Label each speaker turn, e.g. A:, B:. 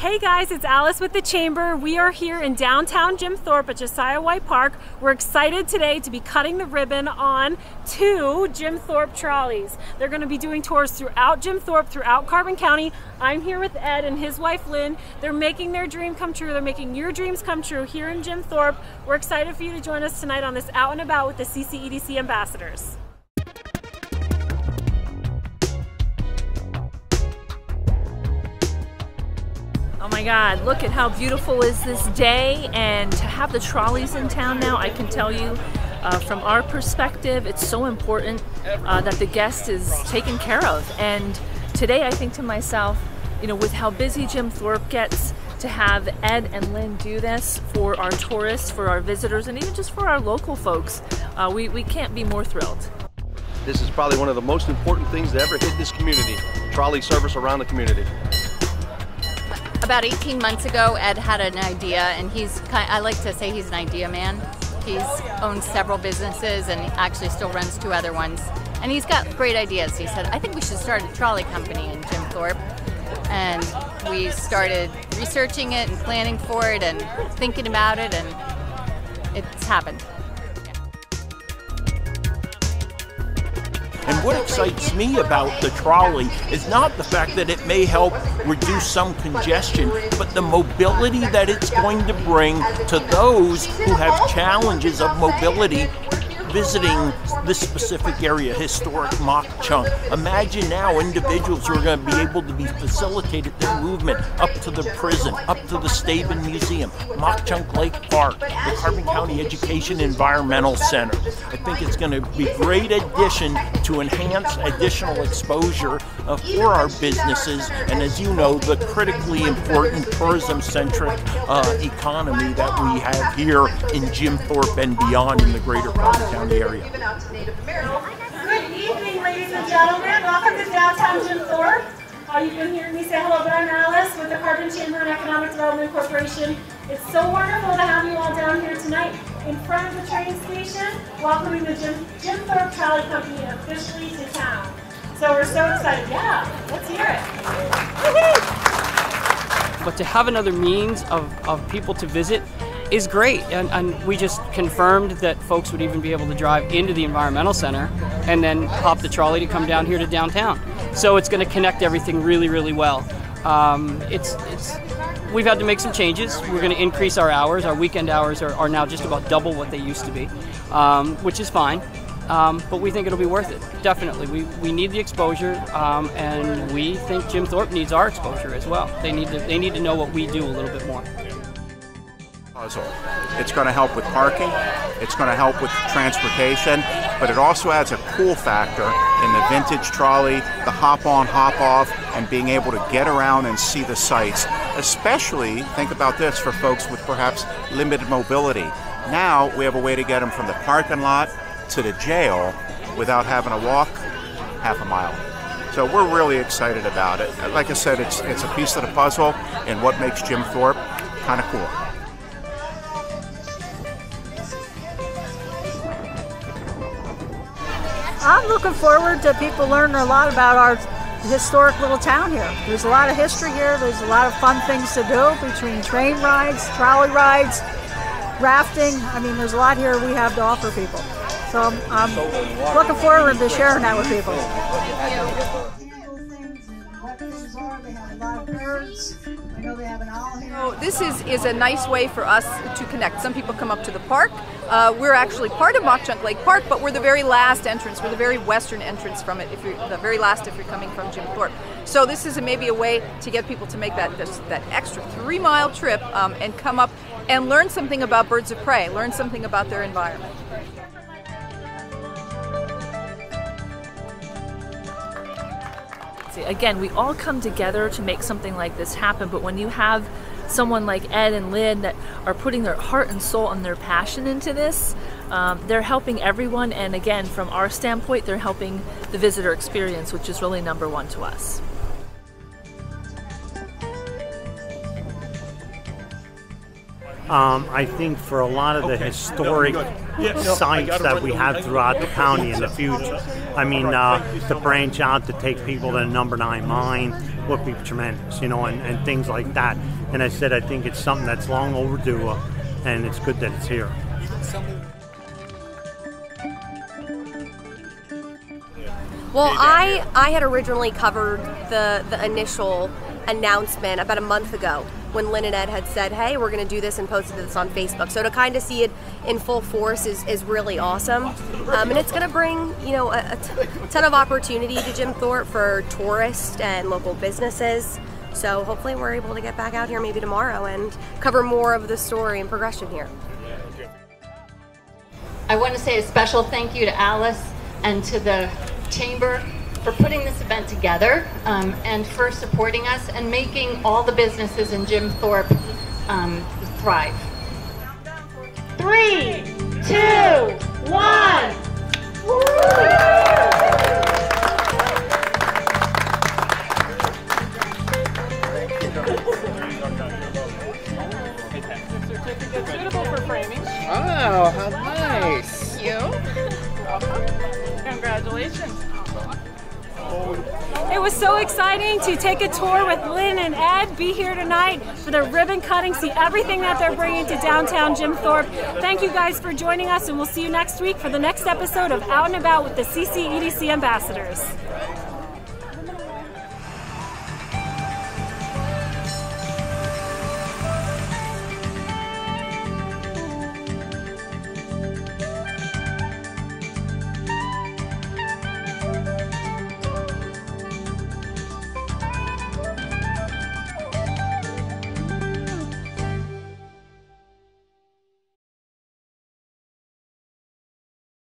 A: Hey guys, it's Alice with the Chamber. We are here in downtown Jim Thorpe at Josiah White Park. We're excited today to be cutting the ribbon on 2 Jim Thorpe trolleys. They're going to be doing tours throughout Jim Thorpe, throughout Carbon County. I'm here with Ed and his wife Lynn. They're making their dream come true. They're making your dreams come true here in Jim Thorpe. We're excited for you to join us tonight on this Out and About with the CCEDC ambassadors. Oh my God, look at how beautiful is this day, and to have the trolleys in town now, I can tell you from our perspective, it's so important that the guest is taken care of. And today I think to myself, you know, with how busy Jim Thorpe gets, to have Ed and Lynn do this for our tourists, for our visitors, and even just for our local folks, we can't be more thrilled.
B: This is probably one of the most important things that ever hit this community, trolley service around the community.
C: About 18 months ago, Ed had an idea, and I like to say he's an idea man. He's owned several businesses and actually still runs 2 other ones. And he's got great ideas. He said, I think we should start a trolley company in Jim Thorpe. And we started researching it and planning for it and thinking about it, and it's happened.
D: And what excites me about the trolley is not the fact that it may help reduce some congestion, but the mobility that it's going to bring to those who have challenges of mobility visiting this specific area, historic Mock Chunk. Imagine now individuals who are going to be able to be facilitated their movement up to the prison, up to the Staben Museum, Mock Chunk Lake Park, the Carbon County Education Environmental Center. I think it's going to be a great addition to enhance additional exposure for our businesses, and as you know, the critically important tourism-centric economy that we have here in Jim Thorpe and beyond in the greater Carbon County area.
A: Good evening, ladies and gentlemen. Welcome to downtown Jim Thorpe. You've been hearing me say hello, but I'm Alice with the Carbon Chamber and Economic Development Corporation. It's so wonderful to have you all down here tonight in front of the train station, welcoming the Jim Thorpe Trolley Company officially to town. So we're so excited. Yeah, let's hear it.
E: But to have another means of people to visit is great, and we just confirmed that folks would even be able to drive into the environmental center and then hop the trolley to come down here to downtown. So it's going to connect everything really, really well. We've had to make some changes. We're going to increase our hours. Our weekend hours are now just about double what they used to be, which is fine. But we think it'll be worth it. Definitely, we need the exposure, and we think Jim Thorpe needs our exposure as well. They need to know what we do a little bit more.
F: It's going to help with parking, it's going to help with transportation, but it also adds a cool factor in the vintage trolley, the hop-on, hop-off, and being able to get around and see the sights. Especially, think about this, for folks with perhaps limited mobility. Now we have a way to get them from the parking lot to the jail without having to walk half a mile. So we're really excited about it. Like I said, it's a piece of the puzzle in what makes Jim Thorpe kind of cool.
G: I'm looking forward to people learning a lot about our historic little town here. There's a lot of history here. There's a lot of fun things to do between train rides, trolley rides, rafting. I mean, there's a lot here we have to offer people. So I'm looking forward to sharing that with people. They have a lot of birds. I know they have an owl here.
H: So this is a nice way for us to connect. Some people come up to the park. We're actually part of Mock Chunk Lake Park, but we're the very last entrance. We're the very western entrance from it. If you're the very last, if you're coming from Jim Thorpe. So this is maybe a way to get people to make that extra 3-mile trip and come up and learn something about birds of prey, learn something about their environment.
A: Again, we all come together to make something like this happen, but when you have someone like Ed and Lynn that are putting their heart and soul and their passion into this, they're helping everyone, and again, from our standpoint, they're helping the visitor experience, which is really #1 to us.
I: I think for a lot of the historic sites that we have throughout the county in the future, I mean, to branch out to take people to the #9 mine, would be tremendous, you know, and things like that. And I said, I think it's something that's long overdue, and it's good that it's here.
J: Well, I had originally covered the initial announcement about a month ago when Lynn and Ed had said, hey, we're going to do this and posted this on Facebook. So to kind of see it in full force is really awesome. And it's going to bring, you know, a ton of opportunity to Jim Thorpe for tourists and local businesses. So hopefully we're able to get back out here maybe tomorrow and cover more of the story and progression here.
C: I want to say a special thank you to Alice and to the Chamber for putting this event together and for supporting us and making all the businesses in Jim Thorpe thrive.
K: 3, 2, 1.
L: Suitable for framing.
M: Oh, how nice.
L: Thank you. Congratulations.
K: It was so exciting to take a tour with Lynn and Ed, be here tonight for their ribbon cutting, see everything that they're bringing to downtown Jim Thorpe. Thank you guys for joining us, and we'll see you next week for the next episode of Out and About with the CCEDC Ambassadors.